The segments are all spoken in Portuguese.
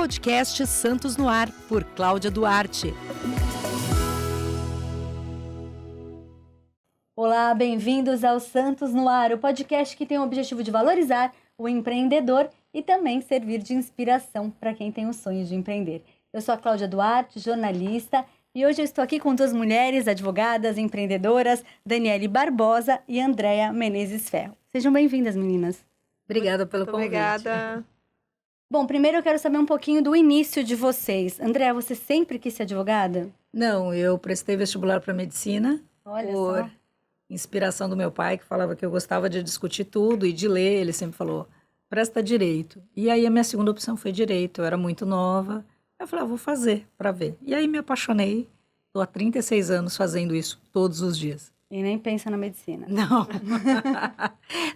podcast Santos no Ar, por Cláudia Duarte. Olá, bem-vindos ao Santos no Ar, o podcast que tem o objetivo de valorizar o empreendedor e também servir de inspiração para quem tem o sonho de empreender. Eu sou a Cláudia Duarte, jornalista, e hoje eu estou aqui com duas mulheres advogadas, empreendedoras, Daniele Barbosa e Andréa Menezes Ferro. Sejam bem-vindas, meninas. Obrigada pelo convite. Obrigada. Bom, primeiro eu quero saber um pouquinho do início de vocês. Andréa, você sempre quis ser advogada? Não, eu prestei vestibular para medicina. Olha por só. Inspiração do meu pai, que falava que eu gostava de discutir tudo e de ler. Ele sempre falou, presta direito. E aí a minha segunda opção foi direito. Eu era muito nova. Eu falei, vou fazer para ver. E aí me apaixonei. Estou há 36 anos fazendo isso todos os dias. E nem pensa na medicina. Não.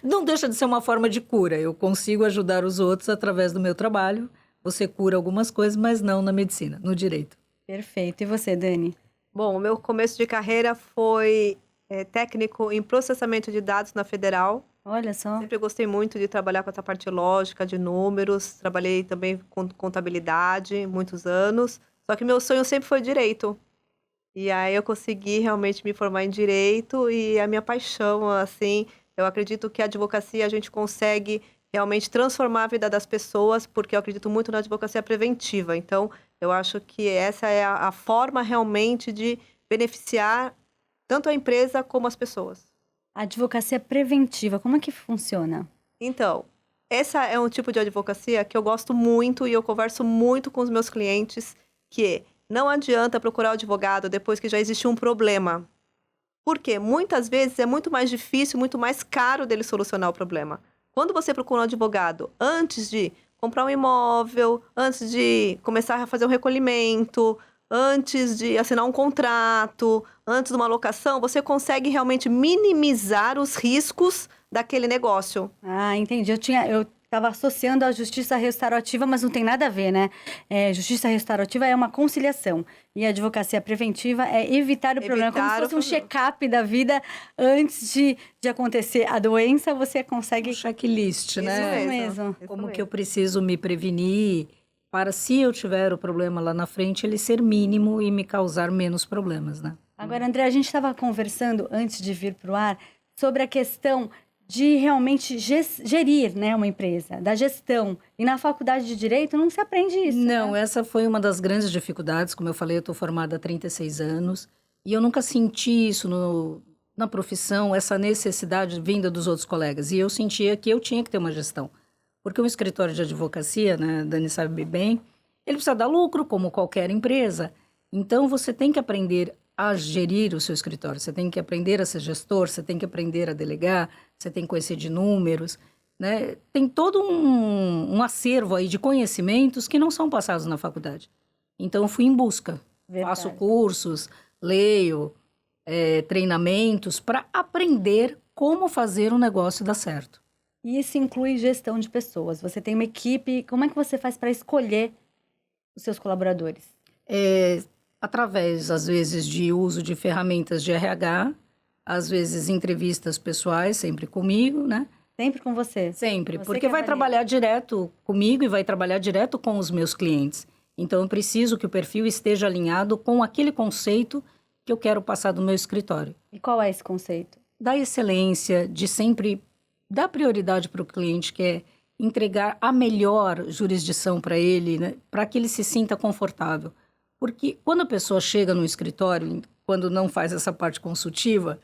Não deixa de ser uma forma de cura. Eu consigo ajudar os outros através do meu trabalho. Você cura algumas coisas, mas não na medicina, no direito. Perfeito. E você, Dani? Bom, o meu começo de carreira foi técnico em processamento de dados na Federal. Olha só. Sempre gostei muito de trabalhar com essa parte lógica, de números. Trabalhei também com contabilidade, muitos anos. Só que meu sonho sempre foi direito. E aí eu consegui realmente me formar em direito e a minha paixão, assim, eu acredito que a advocacia a gente consegue realmente transformar a vida das pessoas, porque eu acredito muito na advocacia preventiva. Então, eu acho que essa é a forma realmente de beneficiar tanto a empresa como as pessoas. A advocacia preventiva, como é que funciona? Então, essa é um tipo de advocacia que eu gosto muito e eu converso muito com os meus clientes, que não adianta procurar o advogado depois que já existiu um problema. Por quê? Muitas vezes é muito mais difícil, muito mais caro dele solucionar o problema. Quando você procura um advogado antes de comprar um imóvel, antes de começar a fazer um recolhimento, antes de assinar um contrato, antes de uma locação, você consegue realmente minimizar os riscos daquele negócio. Ah, entendi. Eu estava associando a justiça restaurativa, mas não tem nada a ver, né? Justiça restaurativa é uma conciliação. E a advocacia preventiva é evitar o problema. Como se fosse um check-up da vida antes de acontecer a doença, você consegue... Um checklist, né? Isso mesmo. Como que eu preciso me prevenir para, se eu tiver o problema lá na frente, ele ser mínimo e me causar menos problemas, né? Agora, André, a gente estava conversando antes de vir para o ar sobre a questão de realmente gerir, né, uma empresa, da gestão. E na faculdade de Direito não se aprende isso. Não, né? Essa foi uma das grandes dificuldades. Como eu falei, eu estou formada há 36 anos e eu nunca senti isso na profissão, essa necessidade vinda dos outros colegas. E eu sentia que eu tinha que ter uma gestão. Porque um escritório de advocacia, né, a Dani sabe bem, ele precisa dar lucro, como qualquer empresa. Então, você tem que aprender a gerir o seu escritório, você tem que aprender a ser gestor, você tem que aprender a delegar, você tem que conhecer de números, né? Tem todo um acervo aí de conhecimentos que não são passados na faculdade. Então, eu fui em busca. Verdade. Faço cursos, leio, treinamentos para aprender como fazer um negócio dar certo. E isso inclui gestão de pessoas. Você tem uma equipe, como é que você faz para escolher os seus colaboradores? Através, às vezes, de uso de ferramentas de RH, às vezes entrevistas pessoais, sempre comigo, né? Sempre com você? Sempre, Você porque vai trabalhar direto comigo e vai trabalhar direto com os meus clientes. Então, eu preciso que o perfil esteja alinhado com aquele conceito que eu quero passar do meu escritório. E qual é esse conceito? Da excelência, de sempre dar prioridade para o cliente, que é entregar a melhor jurisdição para ele, né? Para que ele se sinta confortável. Porque quando a pessoa chega no escritório, quando não faz essa parte consultiva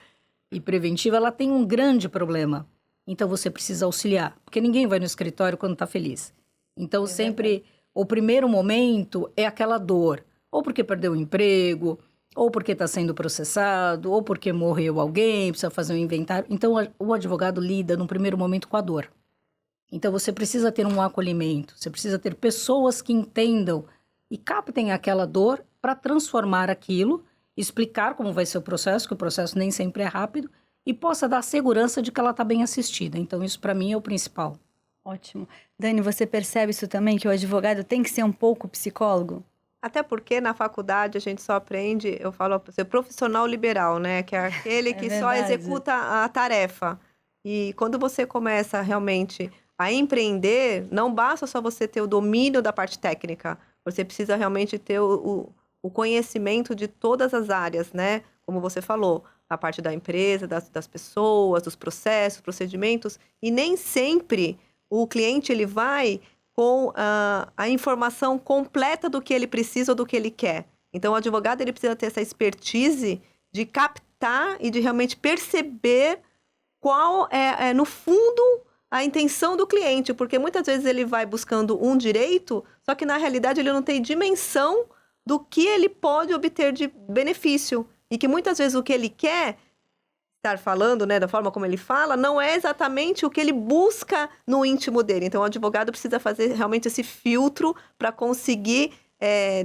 e preventiva, ela tem um grande problema. Então, você precisa auxiliar. Porque ninguém vai no escritório quando está feliz. Então, sempre o primeiro momento é aquela dor. Ou porque perdeu o emprego, ou porque está sendo processado, ou porque morreu alguém, precisa fazer um inventário. Então, o advogado lida no primeiro momento com a dor. Então, você precisa ter um acolhimento. Você precisa ter pessoas que entendam e captem aquela dor para transformar aquilo, explicar como vai ser o processo, que o processo nem sempre é rápido, e possa dar segurança de que ela está bem assistida. Então, isso para mim é o principal. Ótimo. Dani, você percebe isso também, que o advogado tem que ser um pouco psicólogo? Até porque na faculdade a gente só aprende, eu falo, ser profissional liberal, né? Que é aquele que só executa a tarefa. E quando você começa realmente a empreender, não basta só você ter o domínio da parte técnica. Você precisa realmente ter o conhecimento de todas as áreas, né? Como você falou, a parte da empresa, das pessoas, dos processos, procedimentos. E nem sempre o cliente ele vai com a informação completa do que ele precisa ou do que ele quer. Então, o advogado ele precisa ter essa expertise de captar e de realmente perceber qual é, no fundo, a intenção do cliente. Porque muitas vezes ele vai buscando um direito, só que na realidade ele não tem dimensão do que ele pode obter de benefício. E que muitas vezes o que ele quer estar falando, né, da forma como ele fala, não é exatamente o que ele busca no íntimo dele. Então, o advogado precisa fazer realmente esse filtro para conseguir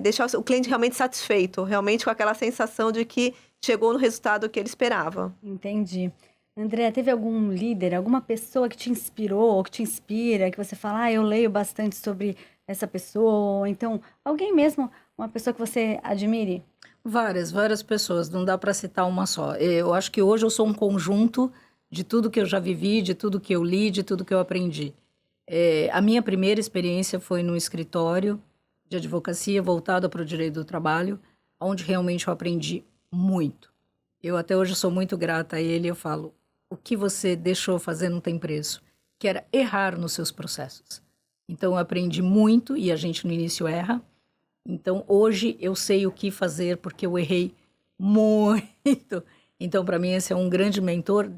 deixar o cliente realmente satisfeito, realmente com aquela sensação de que chegou no resultado que ele esperava. Entendi. André, teve algum líder, alguma pessoa que te inspirou, ou que te inspira, que você fala, eu leio bastante sobre essa pessoa, ou então alguém mesmo, uma pessoa que você admire? Várias pessoas, não dá para citar uma só. Eu acho que hoje eu sou um conjunto de tudo que eu já vivi, de tudo que eu li, de tudo que eu aprendi. A minha primeira experiência foi no escritório de advocacia voltada para o direito do trabalho, onde realmente eu aprendi muito. Eu até hoje sou muito grata a ele, eu falo, o que você deixou fazer não tem preço, que era errar nos seus processos. Então, eu aprendi muito e a gente no início erra. Então, hoje eu sei o que fazer porque eu errei muito. Então, para mim, esse é um grande mentor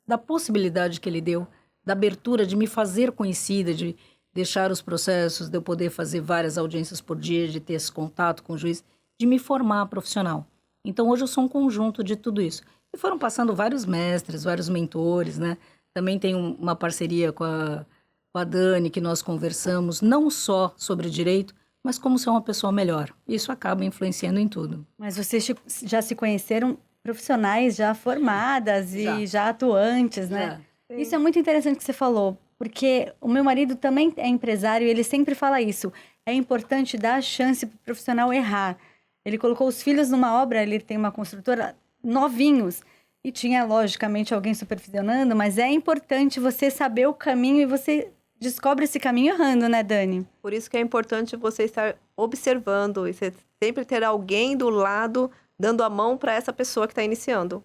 da possibilidade que ele deu, da abertura de me fazer conhecida, de deixar os processos, de eu poder fazer várias audiências por dia, de ter esse contato com o juiz, de me formar profissional. Então, hoje eu sou um conjunto de tudo isso. E foram passando vários mestres, vários mentores, né? Também tenho uma parceria com a Dani, que nós conversamos, não só sobre direito, mas como ser uma pessoa melhor. Isso acaba influenciando em tudo. Mas vocês já se conheceram profissionais já formadas e já atuantes, né? Já. Isso é muito interessante que você falou, porque o meu marido também é empresário e ele sempre fala isso. É importante dar a chance para o profissional errar. Ele colocou os filhos numa obra, ele tem uma construtora, novinhos, e tinha, logicamente, alguém supervisionando, mas é importante você saber o caminho e você descobre esse caminho errando, né, Dani? Por isso que é importante você estar observando e você sempre ter alguém do lado dando a mão para essa pessoa que está iniciando.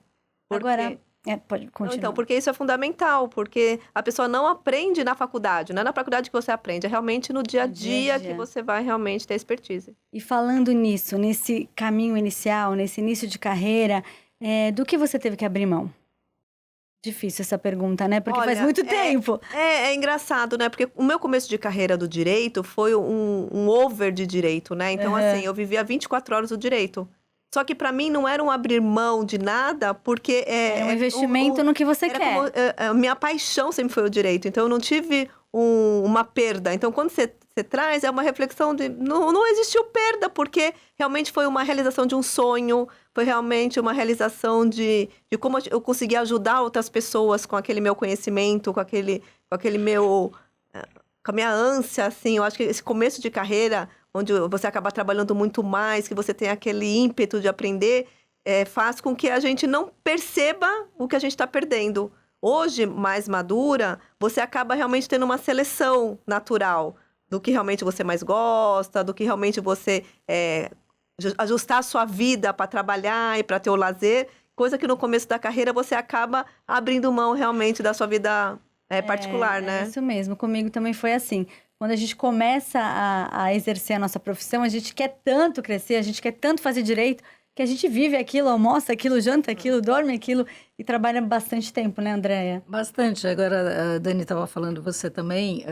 Agora, pode continuar. Então, porque isso é fundamental, porque a pessoa não aprende na faculdade, não é na faculdade que você aprende, é realmente no dia a dia que você vai realmente ter expertise. E falando nisso, nesse caminho inicial, nesse início de carreira, do que você teve que abrir mão? Difícil essa pergunta, né? Porque faz muito tempo. É engraçado, né? Porque o meu começo de carreira do direito foi um over de direito, né? Então, assim, eu vivia 24 horas do direito. Só que para mim não era um abrir mão de nada, porque... É um investimento no que você quer. Minha paixão sempre foi o direito, então eu não tive uma perda. Então, quando você traz, é uma reflexão de... Não existiu perda, porque realmente foi uma realização de um sonho, foi realmente uma realização de como eu consegui ajudar outras pessoas com aquele meu conhecimento, com aquele meu... com a minha ânsia, assim. Eu acho que esse começo de carreira, onde você acaba trabalhando muito mais, que você tem aquele ímpeto de aprender, faz com que a gente não perceba o que a gente está perdendo. Hoje, mais madura, você acaba realmente tendo uma seleção natural do que realmente você mais gosta, do que realmente você ajustar a sua vida para trabalhar e para ter o lazer, coisa que no começo da carreira você acaba abrindo mão realmente da sua vida particular, né? É isso mesmo, comigo também foi assim. Quando a gente começa a exercer a nossa profissão, a gente quer tanto crescer, a gente quer tanto fazer direito, que a gente vive aquilo, almoça aquilo, janta aquilo, dorme aquilo e trabalha bastante tempo, né, Andréia? Bastante. Agora, a Dani estava falando, você também,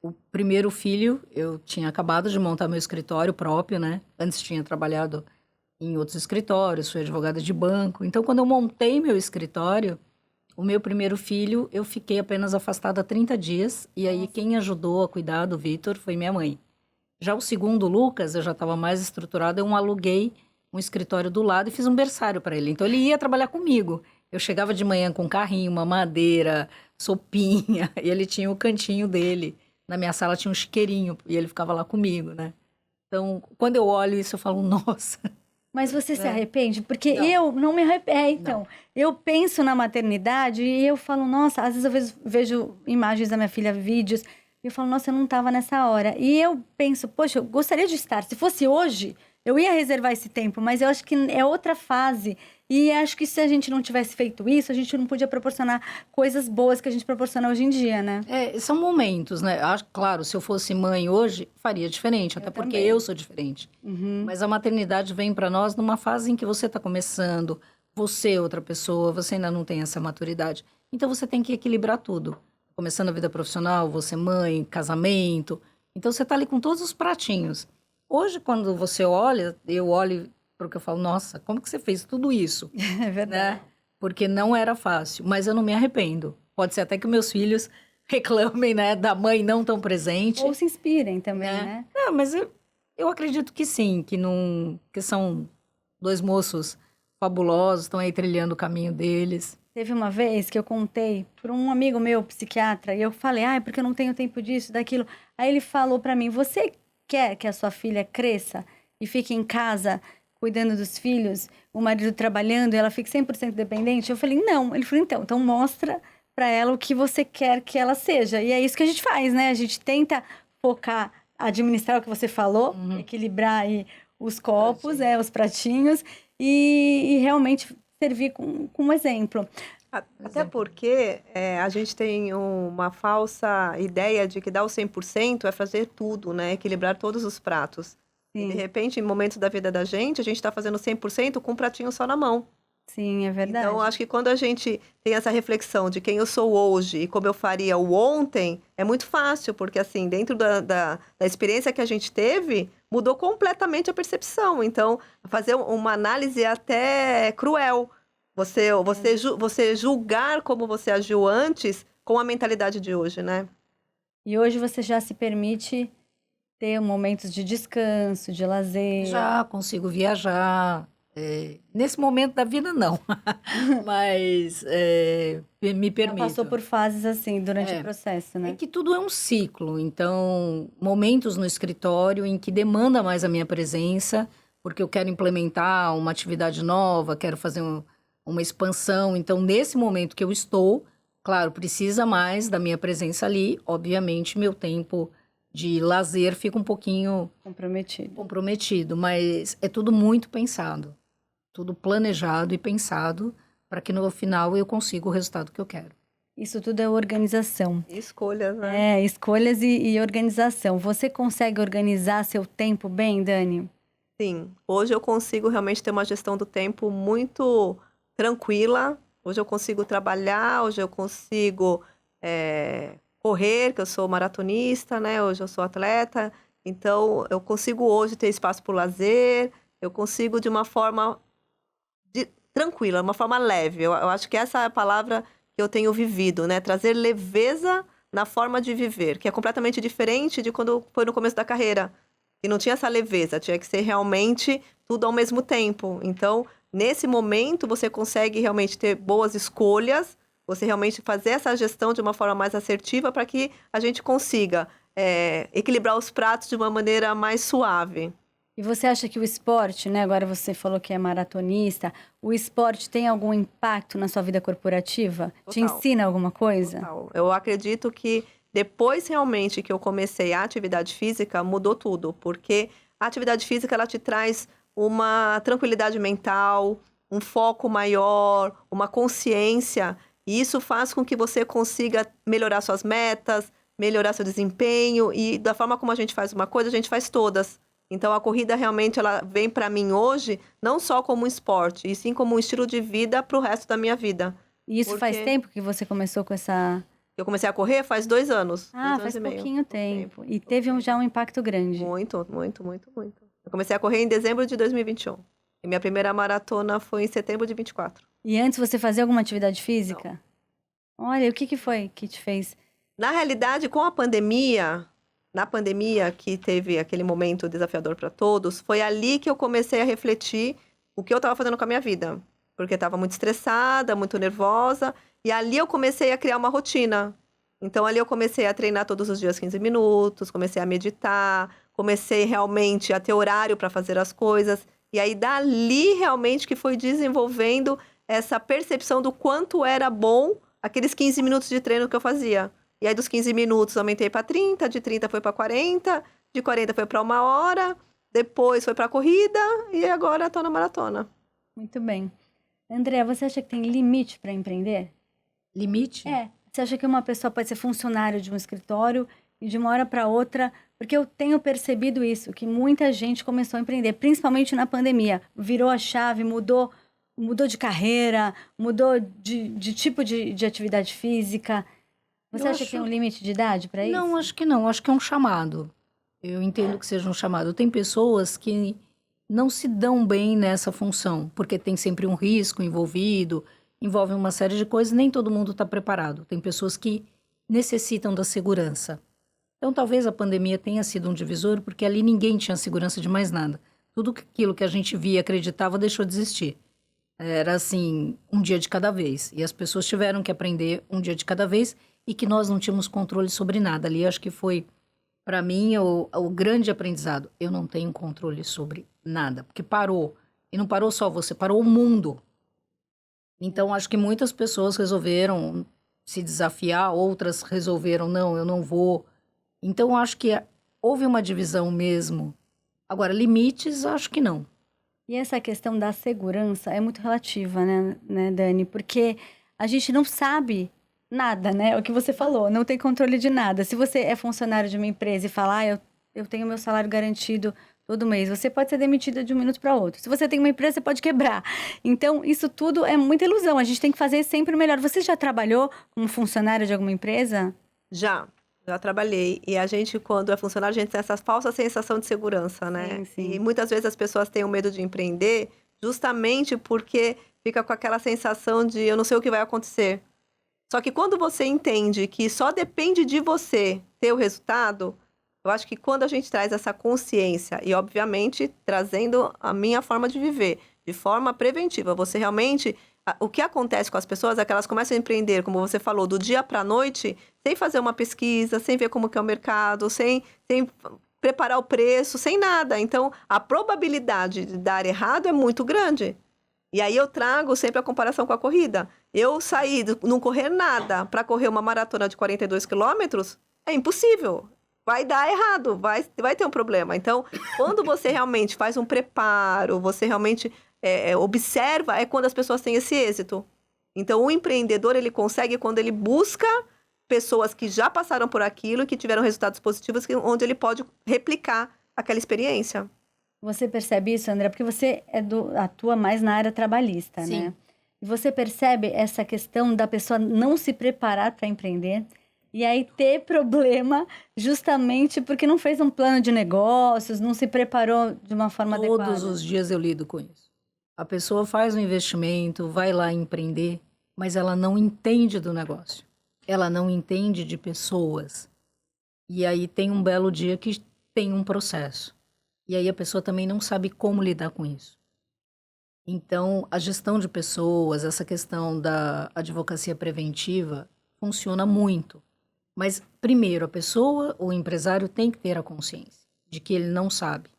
o primeiro filho, eu tinha acabado de montar meu escritório próprio, né? Antes tinha trabalhado em outros escritórios, fui advogada de banco. Então, quando eu montei meu escritório, o meu primeiro filho, eu fiquei apenas afastada 30 dias. E aí, quem ajudou a cuidar do Vitor foi minha mãe. Já o segundo, Lucas, eu já estava mais estruturada, eu aluguei um escritório do lado e fiz um berçário para ele. Então, ele ia trabalhar comigo. Eu chegava de manhã com um carrinho, uma madeira, sopinha, e ele tinha o cantinho dele. Na minha sala tinha um chiqueirinho, e ele ficava lá comigo, né? Então, quando eu olho isso, eu falo, nossa... Mas você se É. arrepende? Porque Não. eu não me arrependo. Então, eu penso na maternidade e eu falo, nossa, às vezes eu vejo imagens da minha filha, vídeos, e eu falo, nossa, eu não estava nessa hora. E eu penso, poxa, eu gostaria de estar. Se fosse hoje, eu ia reservar esse tempo, mas eu acho que é outra fase. E acho que se a gente não tivesse feito isso, a gente não podia proporcionar coisas boas que a gente proporciona hoje em dia, né? São momentos, né? Acho, claro, se eu fosse mãe hoje, faria diferente, até porque também. eu sou diferente. Uhum. Mas a maternidade vem para nós numa fase em que você está começando, você é outra pessoa, você ainda não tem essa maturidade. Então você tem que equilibrar tudo. Começando a vida profissional, você mãe, casamento. Então você está ali com todos os pratinhos. Hoje, quando você olha, eu olho para o que eu falo, nossa, como que você fez tudo isso? É verdade. Né? Porque não era fácil, mas eu não me arrependo. Pode ser até que meus filhos reclamem, né, da mãe não tão presente. Ou se inspirem também, né? Não, mas eu acredito que sim, que são dois moços fabulosos, estão aí trilhando o caminho deles. Teve uma vez que eu contei para um amigo meu, psiquiatra, e eu falei, porque eu não tenho tempo disso, daquilo. Aí ele falou para mim, você quer que a sua filha cresça e fique em casa cuidando dos filhos, o marido trabalhando e ela fique 100% dependente? Eu falei, não. Ele falou, então mostra para ela o que você quer que ela seja. E é isso que a gente faz, né? A gente tenta focar, administrar o que você falou, equilibrar aí os copos, os pratinhos, e realmente servir com um exemplo. Até porque a gente tem uma falsa ideia de que dar o 100% é fazer tudo, né? Equilibrar todos os pratos. E, de repente, em momentos da vida da gente, a gente está fazendo 100% com um pratinho só na mão. Sim, é verdade. Então, acho que quando a gente tem essa reflexão de quem eu sou hoje e como eu faria o ontem, é muito fácil, porque, assim, dentro da experiência que a gente teve, mudou completamente a percepção. Então, fazer uma análise até cruel. Você julgar como você agiu antes com a mentalidade de hoje, né? E hoje você já se permite ter momentos de descanso, de lazer. Já consigo viajar. Nesse momento da vida, não. Mas me permito. Já passou por fases assim durante o processo, né? É que tudo é um ciclo. Então, momentos no escritório em que demanda mais a minha presença, porque eu quero implementar uma atividade nova, quero fazer uma expansão. Então, nesse momento que eu estou, claro, precisa mais da minha presença ali. Obviamente, meu tempo de lazer fica um pouquinho comprometido, mas é tudo muito pensado, tudo planejado e pensado para que no final eu consiga o resultado que eu quero. Isso tudo é organização. Escolhas, né? Escolhas e organização. Você consegue organizar seu tempo bem, Dani? Sim. Hoje eu consigo realmente ter uma gestão do tempo muito tranquila. Hoje eu consigo trabalhar, hoje eu consigo correr, que eu sou maratonista, né? Hoje eu sou atleta. Então, eu consigo hoje ter espaço para o lazer. Eu consigo de uma forma tranquila, uma forma leve. Eu acho que essa é a palavra que eu tenho vivido, né? Trazer leveza na forma de viver, que é completamente diferente de quando foi no começo da carreira. E não tinha essa leveza, tinha que ser realmente tudo ao mesmo tempo. Então, nesse momento, você consegue realmente ter boas escolhas, você realmente fazer essa gestão de uma forma mais assertiva para que a gente consiga equilibrar os pratos de uma maneira mais suave. E você acha que o esporte, né? Agora você falou que é maratonista, o esporte tem algum impacto na sua vida corporativa? Total. Te ensina alguma coisa? Total. Eu acredito que depois realmente que eu comecei a atividade física, mudou tudo. Porque a atividade física, ela te traz uma tranquilidade mental, um foco maior, uma consciência. E isso faz com que você consiga melhorar suas metas, melhorar seu desempenho. E da forma como a gente faz uma coisa, a gente faz todas. Então, a corrida realmente ela vem para mim hoje não só como um esporte, e sim como um estilo de vida para o resto da minha vida. E isso faz tempo que você começou com essa... Eu comecei a correr faz 2 anos. 2 anos faz e meio. pouquinho tempo. E teve já um impacto grande. Muito, muito, muito, muito. Eu comecei a correr em dezembro de 2021. E minha primeira maratona foi em setembro de 24. E antes você fazia alguma atividade física? Não. Olha, o que foi que te fez? Na realidade, com a pandemia... Na pandemia, que teve aquele momento desafiador para todos, foi ali que eu comecei a refletir o que eu estava fazendo com a minha vida. Porque eu estava muito estressada, muito nervosa, e ali eu comecei a criar uma rotina. Então, ali eu comecei a treinar todos os dias 15 minutos, comecei a meditar, comecei realmente a ter horário para fazer as coisas. E aí, dali, realmente, que foi desenvolvendo essa percepção do quanto era bom aqueles 15 minutos de treino que eu fazia. E aí, dos 15 minutos, aumentei para 30, de 30 foi para 40, de 40 foi para 1 hora, depois foi para corrida e agora estou na maratona. Muito bem. André, você acha que tem limite para empreender? Limite? Você acha que uma pessoa pode ser funcionário de um escritório e de uma hora para outra? Porque eu tenho percebido isso, que muita gente começou a empreender, principalmente na pandemia. Virou a chave, mudou de carreira, mudou de tipo de atividade física. Você acha que tem um limite de idade para isso? Não, acho que não. Acho que é um chamado. Eu entendo que seja um chamado. Tem pessoas que não se dão bem nessa função, porque tem sempre um risco envolvido, envolve uma série de coisas, nem todo mundo está preparado. Tem pessoas que necessitam da segurança. Então, talvez a pandemia tenha sido um divisor, porque ali ninguém tinha segurança de mais nada. Tudo aquilo que a gente via e acreditava deixou de existir. Era assim, um dia de cada vez. E as pessoas tiveram que aprender um dia de cada vez e que nós não tínhamos controle sobre nada. Ali acho que foi, para mim, o grande aprendizado. Eu não tenho controle sobre nada, porque parou. E não parou só você, parou o mundo. Então, acho que muitas pessoas resolveram se desafiar, outras resolveram, não, eu não vou. Então, acho que houve uma divisão mesmo. Agora, limites, acho que não. E essa questão da segurança é muito relativa, né, Dani? Porque a gente não sabe nada, né? O que você falou, não tem controle de nada. Se você é funcionário de uma empresa e falar, eu tenho meu salário garantido todo mês, você pode ser demitido de um minuto para outro. Se você tem uma empresa, você pode quebrar. Então, isso tudo é muita ilusão. A gente tem que fazer sempre o melhor. Você já trabalhou como funcionário de alguma empresa? Já trabalhei. E a gente, quando é funcionário, a gente tem essa falsa sensação de segurança, né? Sim, sim. E muitas vezes as pessoas têm o medo de empreender justamente porque fica com aquela sensação de eu não sei o que vai acontecer. Só que quando você entende que só depende de você ter o resultado, eu acho que quando a gente traz essa consciência e, obviamente, trazendo a minha forma de viver, de forma preventiva, você realmente... O que acontece com as pessoas é que elas começam a empreender, como você falou, do dia para a noite, sem fazer uma pesquisa, sem ver como que é o mercado, sem preparar o preço, sem nada. Então, a probabilidade de dar errado é muito grande. E aí eu trago sempre a comparação com a corrida. Eu sair, não correr nada, para correr uma maratona de 42 quilômetros, é impossível. Vai dar errado, vai ter um problema. Então, quando você realmente faz um preparo, você realmente... observa, é quando as pessoas têm esse êxito. Então, o empreendedor, ele consegue quando ele busca pessoas que já passaram por aquilo e que tiveram resultados positivos, onde ele pode replicar aquela experiência. Você percebe isso, André? Porque você atua mais na área trabalhista, Sim. né? E você percebe essa questão da pessoa não se preparar para empreender e aí ter problema justamente porque não fez um plano de negócios, não se preparou de uma forma adequada. Todos os dias eu lido com isso. A pessoa faz um investimento, vai lá empreender, mas ela não entende do negócio. Ela não entende de pessoas. E aí tem um belo dia que tem um processo. E aí a pessoa também não sabe como lidar com isso. Então, a gestão de pessoas, essa questão da advocacia preventiva, funciona muito. Mas, primeiro, a pessoa, o empresário, tem que ter a consciência de que ele não sabe.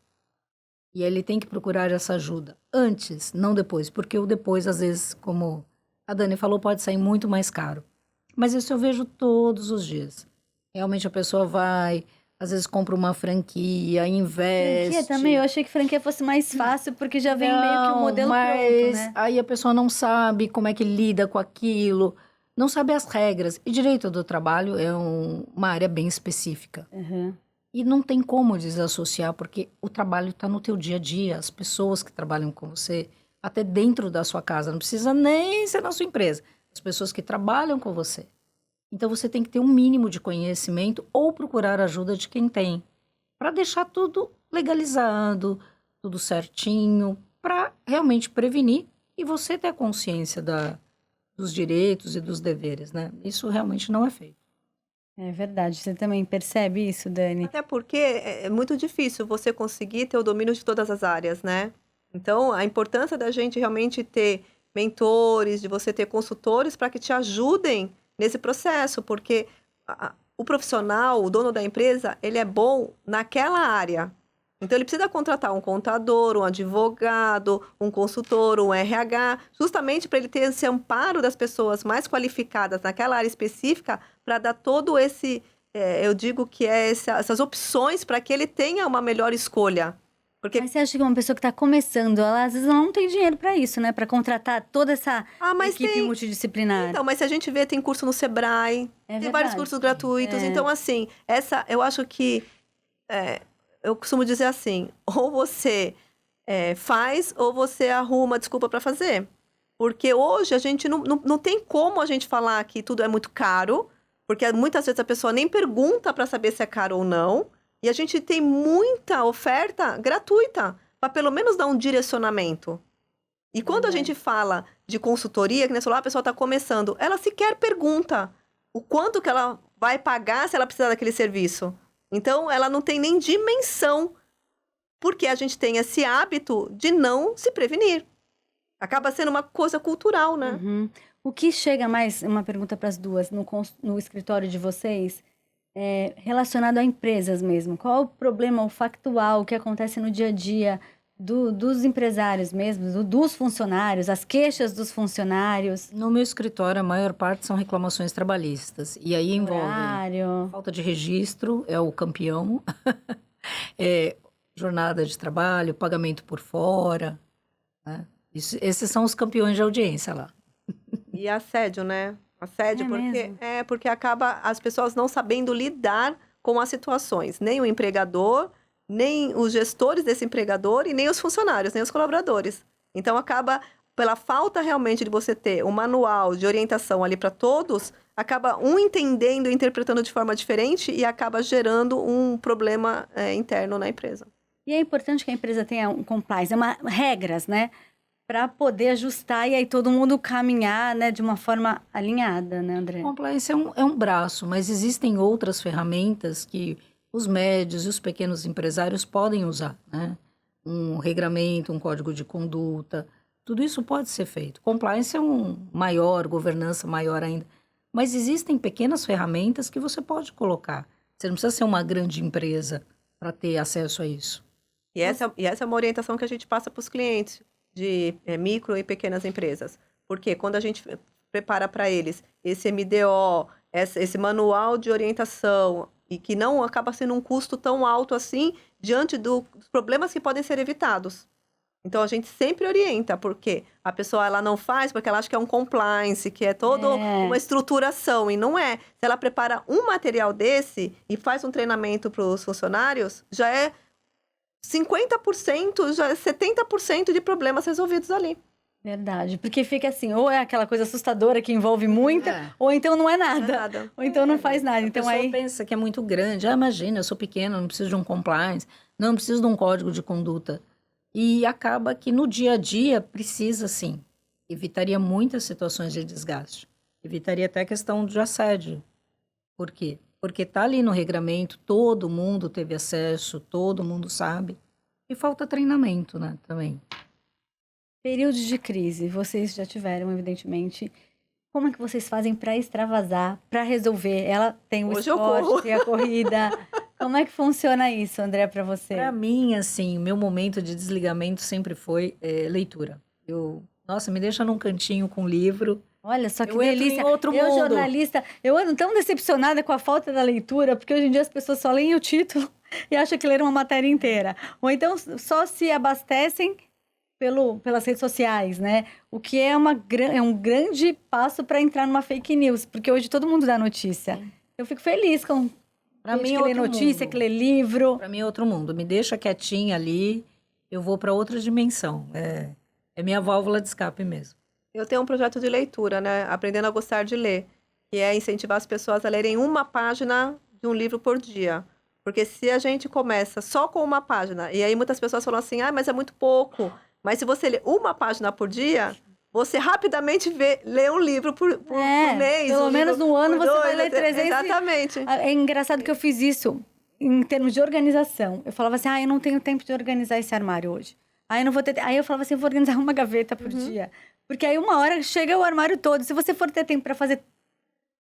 E ele tem que procurar essa ajuda antes, não depois. Porque o depois, às vezes, como a Dani falou, pode sair muito mais caro. Mas isso eu vejo todos os dias. Realmente a pessoa vai, às vezes compra uma franquia, investe. Franquia também? Eu achei que franquia fosse mais fácil, porque já vem meio que o modelo pronto, né? Aí a pessoa não sabe como é que lida com aquilo, não sabe as regras. E direito do trabalho é uma área bem específica. Uhum. E não tem como desassociar, porque o trabalho está no teu dia a dia. As pessoas que trabalham com você, até dentro da sua casa, não precisa nem ser na sua empresa. As pessoas que trabalham com você. Então, você tem que ter um mínimo de conhecimento ou procurar ajuda de quem tem. Para deixar tudo legalizado, tudo certinho, para realmente prevenir e você ter consciência dos direitos e dos deveres, né? Isso realmente não é feito. É verdade. Você também percebe isso, Dani? Até porque é muito difícil você conseguir ter o domínio de todas as áreas, né? Então, a importância da gente realmente ter mentores, de você ter consultores para que te ajudem nesse processo, porque o profissional, o dono da empresa, ele é bom naquela área. Então, ele precisa contratar um contador, um advogado, um consultor, um RH, justamente para ele ter esse amparo das pessoas mais qualificadas naquela área específica, para dar todo esse, eu digo que essas opções para que ele tenha uma melhor escolha. Porque... Mas você acha que uma pessoa que está começando, ela às vezes ela não tem dinheiro para isso, né? Para contratar toda essa equipe multidisciplinar. Então, mas se a gente vê, tem curso no Sebrae, tem vários cursos gratuitos. Então, assim, eu acho que... eu costumo dizer assim, ou você faz, ou você arruma desculpa para fazer. Porque hoje a gente não tem como a gente falar que tudo é muito caro, porque muitas vezes a pessoa nem pergunta para saber se é caro ou não, e a gente tem muita oferta gratuita, para pelo menos dar um direcionamento. E quando a gente fala de consultoria, que nem falou, a pessoa está começando, ela sequer pergunta o quanto que ela vai pagar se ela precisar daquele serviço. Então, ela não tem nem dimensão, porque a gente tem esse hábito de não se prevenir. Acaba sendo uma coisa cultural, né? Uhum. O que chega mais, uma pergunta para as duas, no escritório de vocês, relacionado a empresas mesmo. Qual o problema, o factual que acontece no dia a dia dos empresários mesmo, dos funcionários, as queixas dos funcionários? No meu escritório, a maior parte são reclamações trabalhistas. E aí envolve falta de registro, é o campeão. Jornada de trabalho, pagamento por fora. Né? Esses são os campeões de audiência lá. E assédio, né? Assédio, porque acaba as pessoas não sabendo lidar com as situações. Nem o empregador, nem os gestores desse empregador e nem os funcionários, nem os colaboradores. Então, acaba, pela falta realmente de você ter um manual de orientação ali para todos, acaba um entendendo e interpretando de forma diferente e acaba gerando um problema interno na empresa. E é importante que a empresa tenha um compliance, regras, né? Para poder ajustar e aí todo mundo caminhar, né, de uma forma alinhada, né, André? Compliance é um braço, mas existem outras ferramentas que os médios e os pequenos empresários podem usar, né? Um regramento, um código de conduta, tudo isso pode ser feito. Compliance é governança maior ainda. Mas existem pequenas ferramentas que você pode colocar. Você não precisa ser uma grande empresa para ter acesso a isso. E essa é uma orientação que a gente passa para os clientes de micro e pequenas empresas. Porque quando a gente prepara para eles esse MDO, esse manual de orientação, e que não acaba sendo um custo tão alto assim, diante dos problemas que podem ser evitados. Então, a gente sempre orienta, porque a pessoa ela não faz porque ela acha que é um compliance, que é toda uma estruturação, e não é. Se ela prepara um material desse e faz um treinamento para os funcionários, já é 50%, já é 70% de problemas resolvidos ali. Verdade, porque fica assim, ou é aquela coisa assustadora que envolve muita, ou então não é nada. Ou então não faz nada. Então a pessoa pensa que é muito grande. Imagina, eu sou pequena, não preciso de um compliance, não preciso de um código de conduta. E acaba que no dia a dia precisa, sim. Evitaria muitas situações de desgaste. Evitaria até a questão de assédio. Por quê? Porque está ali no regramento, todo mundo teve acesso, todo mundo sabe. E falta treinamento, né, também. Períodos de crise, vocês já tiveram, evidentemente. Como é que vocês fazem para extravasar, para resolver? Ela tem o esporte, tem a corrida. Como é que funciona isso, André, para você? Para mim, assim, o meu momento de desligamento sempre foi leitura. Nossa, me deixa num cantinho com livro. Olha só que eu delícia. Em outro eu, mundo. Jornalista, eu ando tão decepcionada com a falta da leitura, porque hoje em dia as pessoas só leem o título e acham que leram uma matéria inteira. Ou então só se abastecem pelas redes sociais, né? O que é um grande passo para entrar numa fake news, porque hoje todo mundo dá notícia. Eu fico feliz com pra mim que lê notícia, que lê livro. Para mim é outro mundo. Me deixa quietinha ali, eu vou para outra dimensão. É minha válvula de escape mesmo. Eu tenho um projeto de leitura, né? Aprendendo a gostar de ler, que é incentivar as pessoas a lerem uma página de um livro por dia. Porque se a gente começa só com uma página, e aí muitas pessoas falam assim, mas é muito pouco. Mas se você lê uma página por dia, você rapidamente lê um livro por mês. Pelo menos no ano você vai ler 300. Exatamente. É engraçado que eu fiz isso em termos de organização. Eu falava assim, eu não tenho tempo de organizar esse armário hoje. Aí eu falava assim, eu vou organizar uma gaveta por dia. Porque aí uma hora chega o armário todo. Se você for ter tempo para fazer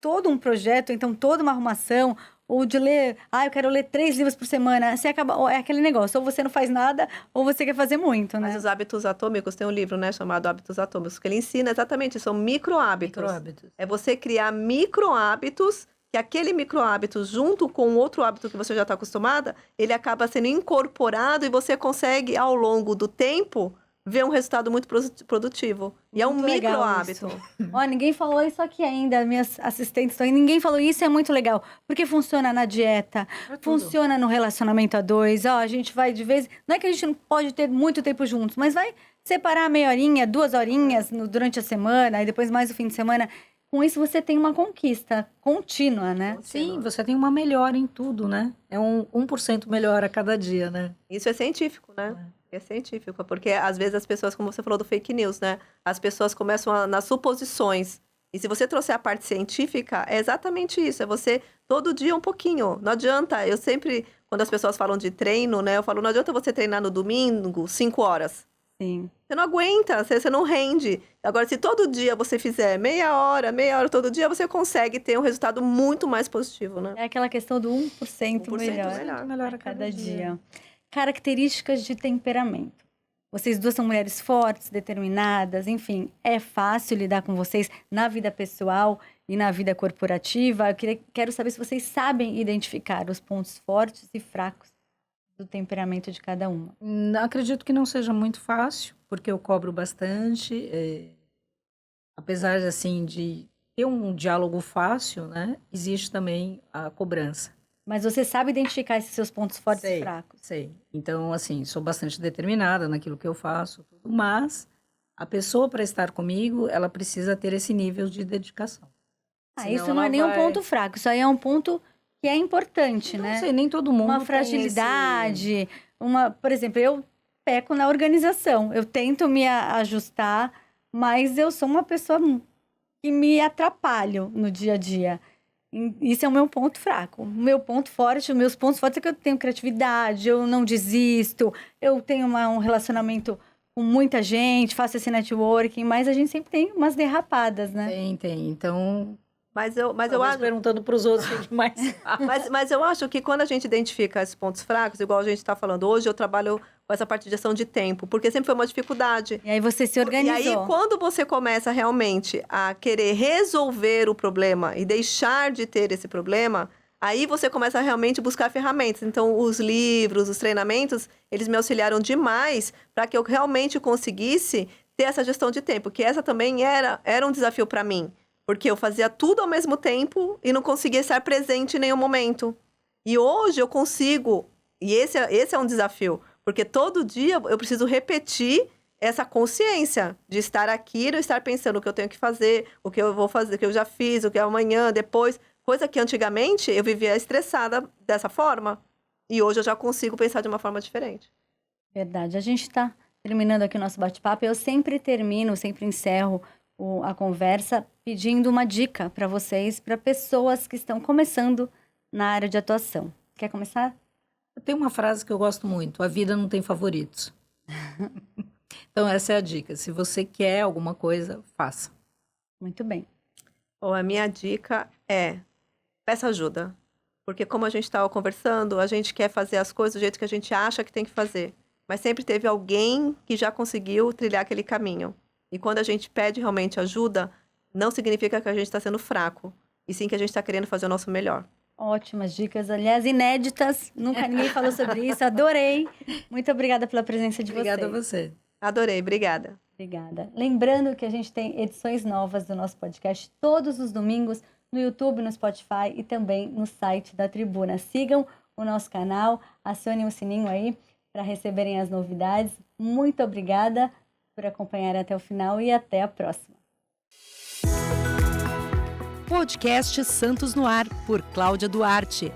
todo um projeto, então toda uma arrumação, ou de ler, eu quero ler 3 livros por semana, você acaba, é aquele negócio, ou você não faz nada, ou você quer fazer muito, né? Mas os hábitos atômicos, tem um livro, né, chamado Hábitos Atômicos, que ele ensina exatamente, são micro-hábitos. É você criar micro-hábitos, que aquele micro-hábito, junto com outro hábito que você já está acostumada, ele acaba sendo incorporado e você consegue, ao longo do tempo, ver um resultado muito produtivo. E é um micro-hábito. Ó, ninguém falou isso aqui ainda, minhas assistentes estão aí, ninguém falou isso, é muito legal. Porque funciona na dieta, funciona no relacionamento a 2, a gente vai de vez... Não é que a gente não pode ter muito tempo juntos, mas vai separar meia horinha, 2 horinhas durante a semana, e depois mais o fim de semana. Com isso, você tem uma conquista contínua, né? Sim, você tem uma melhora em tudo, né? É 1% melhor a cada dia, né? Isso é científico, né? É científico, porque às vezes as pessoas, como você falou do fake news, né? As pessoas começam nas suposições. E se você trouxer a parte científica, é exatamente isso. É você, todo dia, um pouquinho. Não adianta, eu sempre, quando as pessoas falam de treino, né? Eu falo, não adianta você treinar no domingo, 5 horas. Sim. Você não aguenta, você não rende. Agora, se todo dia você fizer meia hora todo dia, você consegue ter um resultado muito mais positivo, né? É aquela questão do 1% melhor a cada dia. Características de temperamento. Vocês duas são mulheres fortes, determinadas, enfim, é fácil lidar com vocês na vida pessoal e na vida corporativa. Quero saber se vocês sabem identificar os pontos fortes e fracos do temperamento de cada uma. Acredito que não seja muito fácil, porque eu cobro bastante. Apesar, assim, de ter um diálogo fácil, né? Existe também a cobrança. Mas você sabe identificar esses seus pontos fortes e fracos? Sei. Então, assim, sou bastante determinada naquilo que eu faço, mas a pessoa, para estar comigo, ela precisa ter esse nível de dedicação. Senão isso não é nem um ponto fraco, isso aí é um ponto que é importante, né? Não sei, nem todo mundo uma fragilidade, por exemplo, eu peco na organização, eu tento me ajustar, mas eu sou uma pessoa que me atrapalho no dia a dia. Isso é o meu ponto fraco. O meu ponto forte, os meus pontos fortes é que eu tenho criatividade, eu não desisto, eu tenho um relacionamento com muita gente, faço esse networking, mas a gente sempre tem umas derrapadas, né? Tem. Então, Mas eu acho... perguntando para os outros o que mais... mas eu acho que quando a gente identifica esses pontos fracos, igual a gente está falando hoje, eu trabalho com essa parte de gestão de tempo, porque sempre foi uma dificuldade. E aí você se organizou. E aí, quando você começa realmente a querer resolver o problema e deixar de ter esse problema, aí você começa a realmente buscar ferramentas. Então, os livros, os treinamentos, eles me auxiliaram demais para que eu realmente conseguisse ter essa gestão de tempo, que essa também era um desafio para mim. Porque eu fazia tudo ao mesmo tempo e não conseguia estar presente em nenhum momento. E hoje eu consigo, e esse é um desafio, porque todo dia eu preciso repetir essa consciência de estar aqui, não estar pensando o que eu tenho que fazer, o que eu vou fazer, o que eu já fiz, o que é amanhã, depois. Coisa que antigamente eu vivia estressada dessa forma. E hoje eu já consigo pensar de uma forma diferente. Verdade. A gente está terminando aqui o nosso bate-papo. Eu sempre encerro a conversa pedindo uma dica para vocês, para pessoas que estão começando na área de atuação. Quer começar? Tem uma frase que eu gosto muito: a vida não tem favoritos. Então, essa é a dica. Se você quer alguma coisa, faça. Muito bem. A minha dica é: peça ajuda. Porque como a gente estava conversando, a gente quer fazer as coisas do jeito que a gente acha que tem que fazer. Mas sempre teve alguém que já conseguiu trilhar aquele caminho. E quando a gente pede realmente ajuda, não significa que a gente está sendo fraco, e sim que a gente está querendo fazer o nosso melhor. Ótimas dicas, aliás, inéditas. Nunca ninguém falou sobre isso. Adorei. Muito obrigada pela presença de vocês. Obrigada a você. Adorei, obrigada. Obrigada. Lembrando que a gente tem edições novas do nosso podcast todos os domingos no YouTube, no Spotify e também no site da Tribuna. Sigam o nosso canal, acionem o sininho aí para receberem as novidades. Muito obrigada por acompanhar até o final e até a próxima. Podcast Santos no Ar, por Cláudia Duarte.